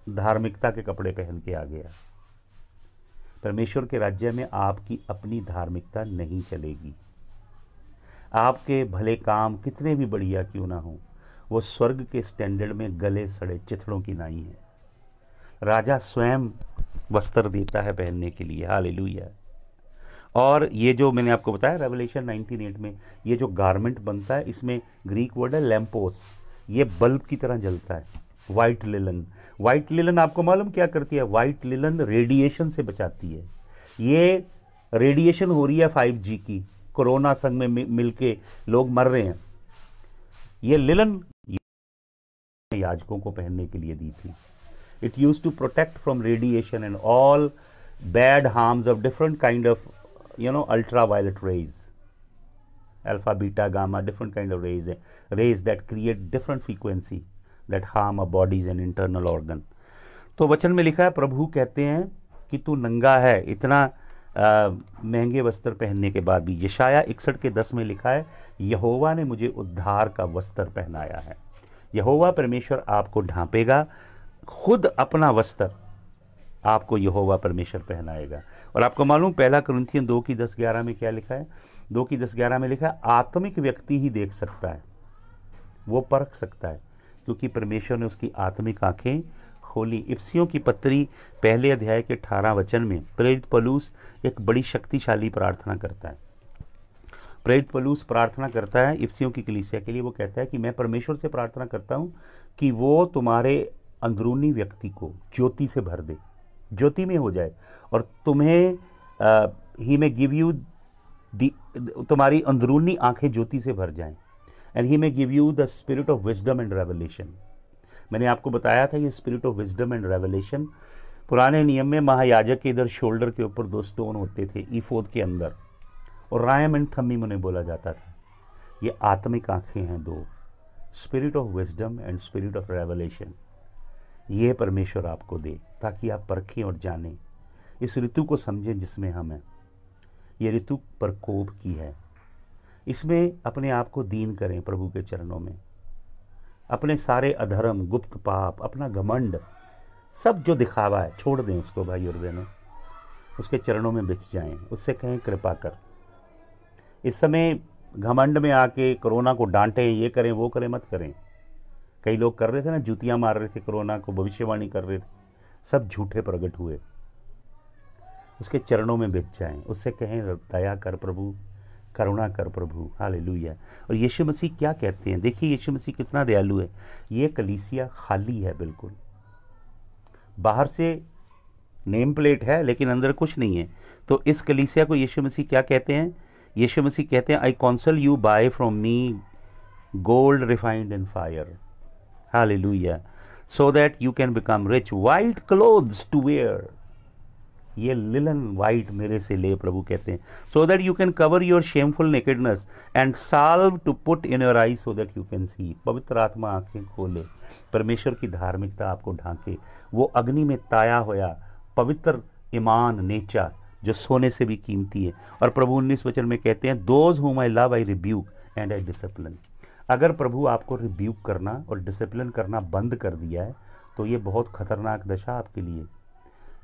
S1: धार्मिकता के कपड़े पहन के आ गया। परमेश्वर के राज्य में आपकी अपनी धार्मिकता नहीं चलेगी। आपके भले काम कितने भी बढ़िया क्यों ना हो, वो स्वर्ग के स्टैंडर्ड में गले सड़े चिथड़ों की नाई है। राजा स्वयं वस्त्र देता है पहनने के लिए। हालेलुया। और ये जो मैंने आपको बताया रेवलेशन 19:8 में ये जो गारमेंट बनता है, इसमें ग्रीक वर्ड है लैम्पोस। ये बल्ब की तरह जलता है। वाइट लिलन, वाइट लिलन आपको मालूम क्या करती है? वाइट लिलन रेडिएशन से बचाती है। ये रेडिएशन हो रही है 5G की, कोरोना संग में मिलके लोग मर रहे हैं। ये लिलन याजकों को पहनने के लिए दी थी। It used to protect from radiation and all bad harms of different kind of ultraviolet rays, alpha, beta, gamma, different kind of rays that create different frequency that harm our bodies and internal organ. तो वचन में लिखा है, प्रभु कहते हैं कि तू नंगा है इतना महंगे वस्त्र पहनने के बाद भी। यशाया 61:10 में लिखा है, यहोवा ने मुझे उद्धार का वस्त्र पहनाया है। यहोवा परमेश्वर आपको ढांपेगा, खुद अपना वस्त्र आपको यहोवा परमेश्वर पहनाएगा। और आपको मालूम 1 कुरिन्थियन 2:10-11 में क्या लिखा है? 2:10-11 में लिखा है, आत्मिक व्यक्ति ही देख सकता है, वो परख सकता है, क्योंकि परमेश्वर ने उसकी आत्मिक आंखें खोली। इफिसियों की पत्री 1 अध्याय के 18 वचन में प्रेरित पौलुस एक बड़ी शक्तिशाली प्रार्थना करता है। प्रेरित पौलुस प्रार्थना करता है इफिसियों की कलीसिया के लिए। वो कहता है कि मैं परमेश्वर से प्रार्थना करता हूँ कि वो तुम्हारे अंदरूनी व्यक्ति को ज्योति से भर दे, ज्योति में हो जाए, और तुम्हें ही में गिव यू तुम्हारी अंदरूनी आंखें ज्योति से भर जाएं, एंड ही में give you the spirit of wisdom and revelation, मैंने आपको बताया था ये spirit of wisdom and revelation. पुराने नियम में महायाजक के इधर शोल्डर के ऊपर 2 स्टोन होते थे ईफोद के अंदर, और रायम एंड थम्मीम उन्हें बोला जाता था। ये आत्मिक आंखें हैं 2, spirit of wisdom and spirit of revelation. ये परमेश्वर आपको दे ताकि आप परखें और जानें, इस ऋतु को समझें जिसमें हम हैं। ये ऋतु प्रकोप की है, इसमें अपने आप को दीन करें प्रभु के चरणों में। अपने सारे अधर्म, गुप्त पाप, अपना घमंड, सब जो दिखावा है छोड़ दें उसको भाई और बहनों। उसके चरणों में बिछ जाएं, उससे कहें कृपा कर। इस समय घमंड में आके कोरोना को डांटें, ये करें वो करें मत करें। कई लोग कर रहे थे ना, जूतियां मार रहे थे कोरोना को, भविष्यवाणी कर रहे थे, सब झूठे प्रकट हुए। उसके चरणों में बिछ जाएं, उससे कहें दया कर प्रभु, करुणा कर प्रभु। हालेलुया। और यीशु मसीह क्या कहते हैं, देखिए यीशु मसीह कितना दयालु है। ये कलीसिया खाली है बिल्कुल, बाहर से नेम प्लेट है लेकिन अंदर कुछ नहीं है। तो इस कलीसिया को यीशु मसीह क्या कहते हैं? यीशु मसीह कहते हैं, I counsel you buy from me gold refined in fire, hallelujah, so that you can become rich, white clothes to wear. ये लिलन वाइट मेरे से ले, प्रभु कहते हैं, so that you can cover your shameful nakedness and salve to put in your eyes so that you can see. पवित्र आत्मा आंखें खोले, परमेश्वर की धार्मिकता आपको ढांके, वो अग्नि में ताया होया पवित्र ईमान नेचा जो सोने से भी कीमती है। और प्रभु 19 वचन में कहते हैं, दोज हुम I love I rebuke and I discipline. अगर प्रभु आपको रिब्यूक करना और डिसिप्लिन करना बंद कर दिया है तो ये बहुत खतरनाक दशा आपके लिए।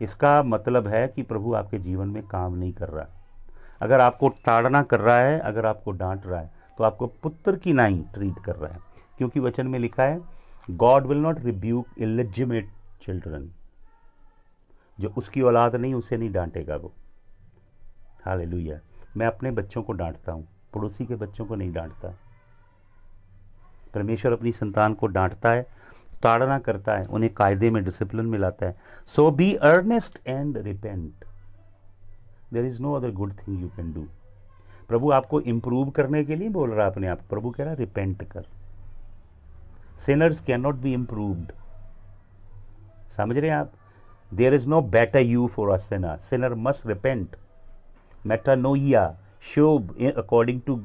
S1: इसका मतलब है कि प्रभु आपके जीवन में काम नहीं कर रहा। अगर आपको ताड़ना कर रहा है, अगर आपको डांट रहा है, तो आपको पुत्र की नाई ट्रीट कर रहा है, क्योंकि वचन में लिखा है, God will not rebuke illegitimate children. जो उसकी औलाद नहीं उसे नहीं डांटेगा वो। हालेलुया। मैं अपने बच्चों को डांटता हूँ, पड़ोसी के बच्चों को नहीं डांटता। परमेश्वर अपनी संतान को डांटता है, ताड़ना करता है, उन्हें कायदे में, डिसिप्लिन में लाता है। So be earnest and repent, there is no other good thing you can do. प्रभु आपको इंप्रूव करने के लिए बोल रहा है अपने आप। प्रभु कह रहा है रिपेंट कर। Sinners can not be improved, समझ रहे हैं आप? There is no better you for a sinner, sinner must repent. Metanoia, शोब according to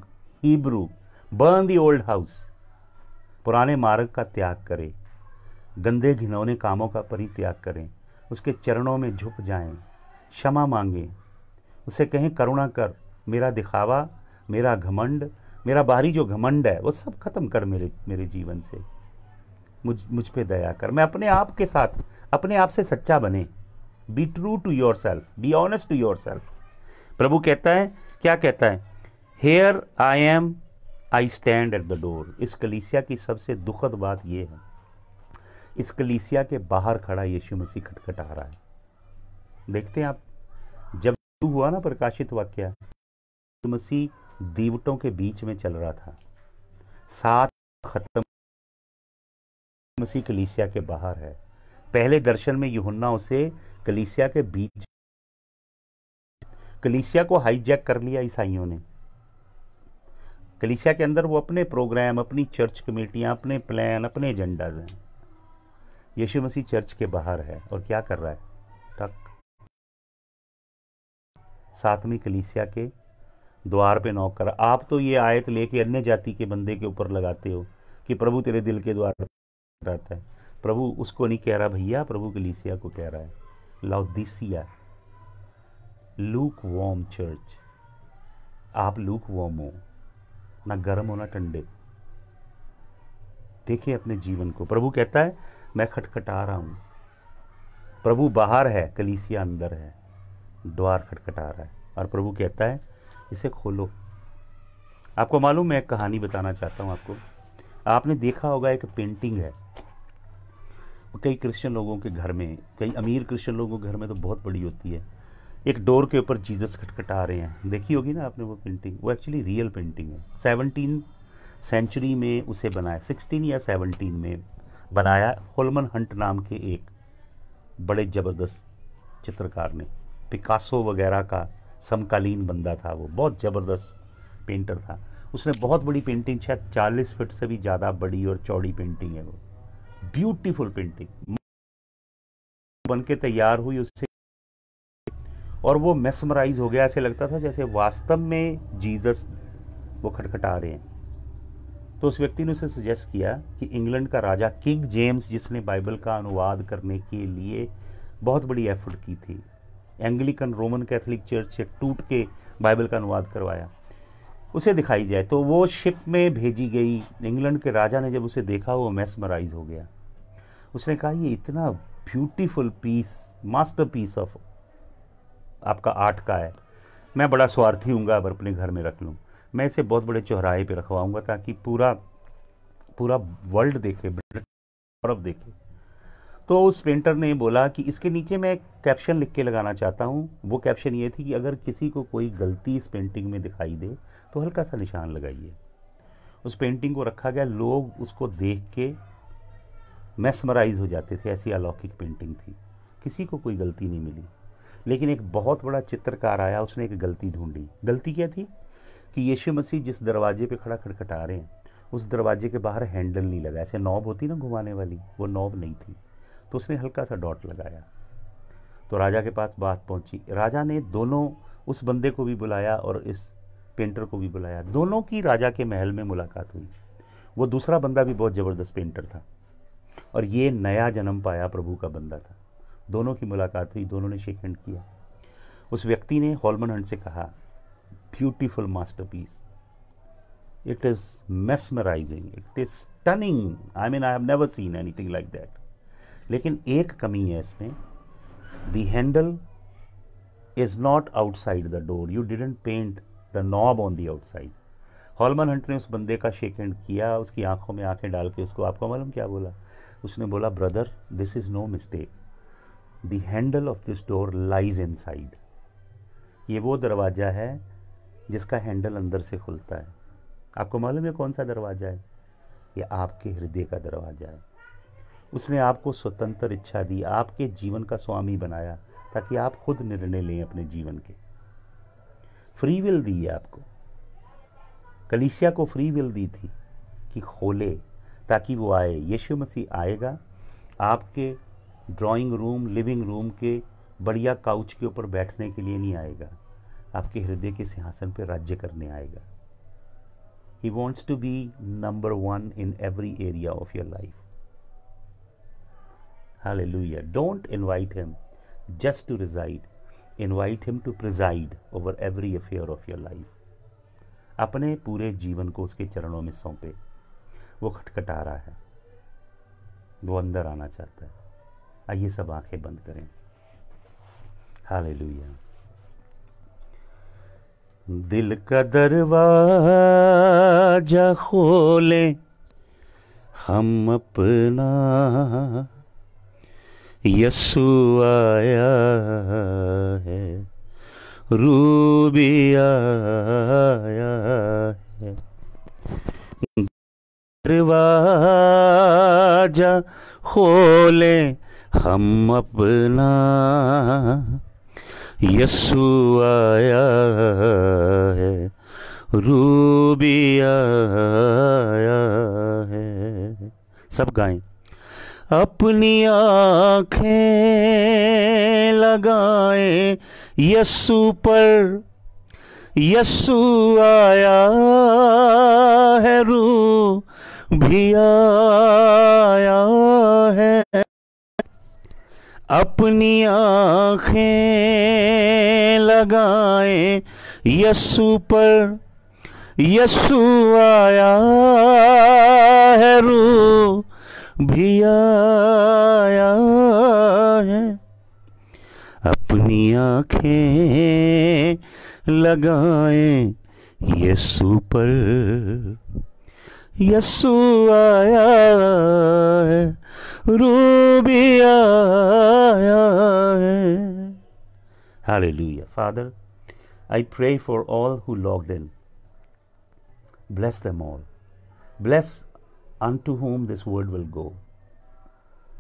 S1: Hebrew, burn the old house. पुराने मार्ग का त्याग करें, गंदे घिनौने कामों का परित्याग करें, उसके चरणों में झुक जाएं, क्षमा मांगें, उसे कहें करुणा कर, मेरा दिखावा, मेरा घमंड, मेरा बाहरी जो घमंड है वो सब खत्म कर मेरे जीवन से, मुझ पे दया कर। मैं अपने आप के साथ, अपने आप से सच्चा बने। Be true to yourself, be honest to yourself. प्रभु कहता है, क्या कहता है? Here I am, I stand at the door. इस कलीसिया की सबसे दुखद बात यह है, इस कलीसिया के बाहर खड़ा यीशु मसीह खटखटा रहा है। देखते हैं आप, जब हुआ ना प्रकाशित वाक्य, यीशु मसीह दीवटों के बीच में चल रहा था, 7 खत्म, मसीह कलीसिया के बाहर है। पहले दर्शन में यूहन्ना उसे कलीसिया के बीच, कलीसिया को हाईजैक कर लिया ईसाइयों ने। कलीसिया के अंदर वो अपने प्रोग्राम, अपनी चर्च कमेटियां, अपने प्लान, अपने एजेंडाज हैं। यीशु मसीह चर्च के बाहर है और क्या कर रहा है? टक 7वीं कलीसिया के द्वार पे नॉक कर। आप तो ये आयत लेके अन्य जाति के बंदे के ऊपर लगाते हो कि प्रभु तेरे दिल के द्वार पर रहता है। प्रभु उसको नहीं कह रहा भैया, प्रभु कलीसिया को कह रहा है। लाउदीसिया, लूक वॉर्म चर्च। आप लूक वॉर्म हो, ना गर्म हो ना ठंडे। देखिए अपने जीवन को। प्रभु कहता है मैं खटखटा रहा हूं। प्रभु बाहर है, कलीसिया अंदर है, द्वार खटखटा रहा है और प्रभु कहता है इसे खोलो। आपको मालूम, मैं एक कहानी बताना चाहता हूं आपको। आपने देखा होगा एक पेंटिंग है, कई क्रिश्चियन लोगों के घर में, कई अमीर क्रिश्चियन लोगों के घर में तो बहुत बड़ी होती है। एक डोर के ऊपर जीसस खटखटा रहे हैं, देखी होगी ना आपने वो पेंटिंग। वो एक्चुअली रियल पेंटिंग है। 17 सेंचुरी में उसे बनाया, 16 या 17 में बनाया होलमन हंट नाम के एक बड़े ज़बरदस्त चित्रकार ने। पिकासो वगैरह का समकालीन बंदा था वो, बहुत ज़बरदस्त पेंटर था। उसने बहुत बड़ी पेंटिंग, शायद 40 फीट से भी ज़्यादा बड़ी और चौड़ी पेंटिंग है वो। ब्यूटीफुल पेंटिंग बन के तैयार हुई उससे, और वो मेस्मराइज हो गया। ऐसे लगता था जैसे वास्तव में जीसस वो खटखटा रहे हैं। तो उस व्यक्ति ने उसे सजेस्ट किया कि इंग्लैंड का राजा किंग जेम्स, जिसने बाइबल का अनुवाद करने के लिए बहुत बड़ी एफर्ट की थी, एंग्लिकन रोमन कैथोलिक चर्च से टूट के बाइबल का अनुवाद करवाया, उसे दिखाई जाए। तो वो शिप में भेजी गई। इंग्लैंड के राजा ने जब उसे देखा वो मेस्मराइज हो गया। उसने कहा ये इतना beautiful piece, masterpiece of आपका आर्ट का है, मैं बड़ा स्वार्थी हूँगा अब अपने घर में रख लूँ, मैं इसे बहुत बड़े चौराहे पे रखवाऊँगा ताकि पूरा पूरा वर्ल्ड देखे, यूरोप देखे। तो उस पेंटर ने बोला कि इसके नीचे मैं एक कैप्शन लिख के लगाना चाहता हूँ। वो कैप्शन ये थी कि अगर किसी को कोई गलती इस पेंटिंग में दिखाई दे तो हल्का सा निशान लगाइए। उस पेंटिंग को रखा गया, लोग उसको देख के मेस्मराइज हो जाते थे, ऐसी अलौकिक पेंटिंग थी। किसी को कोई गलती नहीं मिली, लेकिन एक बहुत बड़ा चित्रकार आया, उसने एक गलती ढूंढी। गलती क्या थी कि यीशु मसीह जिस दरवाजे पे खड़ा खटखटा रहे हैं उस दरवाजे के बाहर हैंडल नहीं लगा, ऐसे नॉब होती ना घुमाने वाली, वो नॉब नहीं थी। तो उसने हल्का सा डॉट लगाया। तो राजा के पास बात पहुंची। राजा ने दोनों, उस बंदे को भी बुलाया और इस पेंटर को भी बुलाया। दोनों की राजा के महल में मुलाकात हुई। वो दूसरा बंदा भी बहुत ज़बरदस्त पेंटर था और ये नया जन्म पाया प्रभु का बंदा था। दोनों की मुलाकात हुई, दोनों ने शेक हैंड किया। उस व्यक्ति ने हॉलमन हंट से कहा, beautiful masterpiece, it is mesmerising, it is stunning, I mean I have never seen anything like that. लेकिन एक कमी है इसमें, the handle is not outside the door, you didn't paint the knob on the outside. Holman Hunt ने उस बंदे का शेक हैंड किया, उसकी आंखों में आंखें डाल के उसको, आपको मालूम क्या बोला? उसने बोला, brother this is no mistake, the handle of this door lies inside. ये वो दरवाज़ा है जिसका हैंडल अंदर से खुलता है। आपको मालूम है कौन सा दरवाज़ा है? ये आपके हृदय का दरवाज़ा है। उसने आपको स्वतंत्र इच्छा दी, आपके जीवन का स्वामी बनाया ताकि आप खुद निर्णय लें अपने जीवन के। फ्री विल दी है आपको। कलीसिया को फ्री विल दी थी कि खोले ताकि वो आए। यीशु मसीह आएगा, आपके ड्राइंग रूम, लिविंग रूम के बढ़िया काउच के ऊपर बैठने के लिए नहीं आएगा, आपके हृदय के सिंहासन पर राज्य करने आएगा। He wants to be number one in every area of your life. Hallelujah. Don't invite him just to reside. Invite him to preside over every affair of your life. अपने पूरे जीवन को उसके चरणों में सौंपे। वो खटखटा रहा है, वो अंदर आना चाहता है। आइए सब आंखें बंद करें। हालेलुया। दिल का दरवाजा खोले हम अपना, यस्सु आया है, रूबी आया है। दरवाजा खोले हम अपना, यस्सु आया है, रूबी आया है। सब गाएं। अपनी आँखें लगाएं यस्सु पर, यस्सु आया है, रूबी आया है। अपनी आँखें लगाएं यस्सु पर, यस्सु आया है, रूबी आया है। अपनी आँखें लगाएं यस्सु पर, यस्सु आया है, रूबी आया है। Hallelujah. Father, I pray for all who logged in. Bless them all. Bless unto whom this word will go.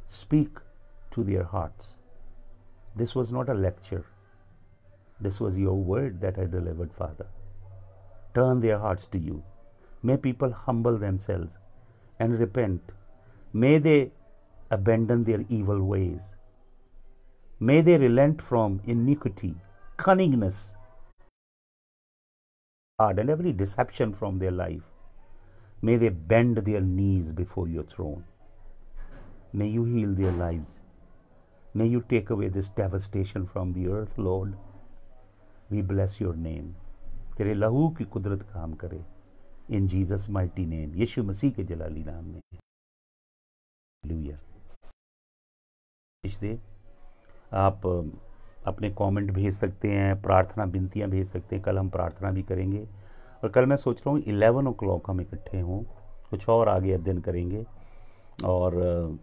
S1: Speak to their hearts. This was not a lecture. This was your word that I delivered, Father. Turn their hearts to you. May people humble themselves and repent. May they abandon their evil ways. May they relent from iniquity, cunningness, and every deception from their life. May they bend their knees before your throne. May you heal their lives. May you take away this devastation from the earth, Lord. We bless your name. तेरे लहू की कुदरत काम करे इन जीसस माइटी नेम, यीशु मसीह के जलाली नाम में। हालेलुया। दे आप अपने कमेंट भेज सकते हैं, प्रार्थना विनतियां भेज सकते हैं। कल हम प्रार्थना भी करेंगे और कल मैं सोच रहा हूँ 11 o'clock हम इकट्ठे हों, कुछ और आगे अध्ययन करेंगे। और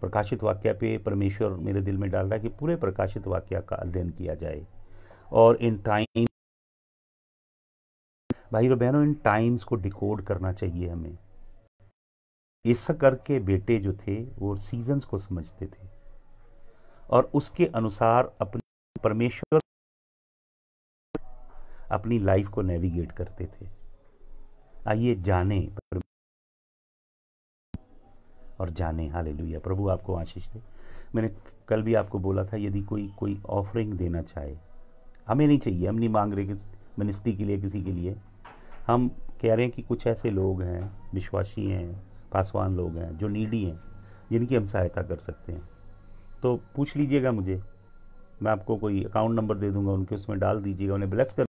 S1: प्रकाशित वाक्य पे परमेश्वर मेरे दिल में डाल रहा है कि पूरे प्रकाशित वाक्य का अध्ययन किया जाए। और इन टाइम भाई और बहनों, इन टाइम्स को डिकोड करना चाहिए हमें। इसकर के बेटे जो थे वो सीजन्स को समझते थे और उसके अनुसार अपनी परमेश्वर अपनी लाइफ को नेविगेट करते थे। आइए जाने और जाने। हालेलुया। प्रभु आपको आशीष दे। मैंने कल भी आपको बोला था, यदि कोई ऑफरिंग देना चाहे, हमें नहीं चाहिए, हम नहीं मांग रहे किस मिनिस्ट्री के लिए, किसी के लिए। हम कह रहे हैं कि कुछ ऐसे लोग हैं, विश्वासी हैं, पासवान लोग हैं, जो नीडी हैं, जिनकी हम सहायता कर सकते हैं। तो पूछ लीजिएगा मुझे, मैं आपको कोई अकाउंट नंबर दे दूंगा, उनके उसमें डाल दीजिएगा, उन्हें ब्लेस कर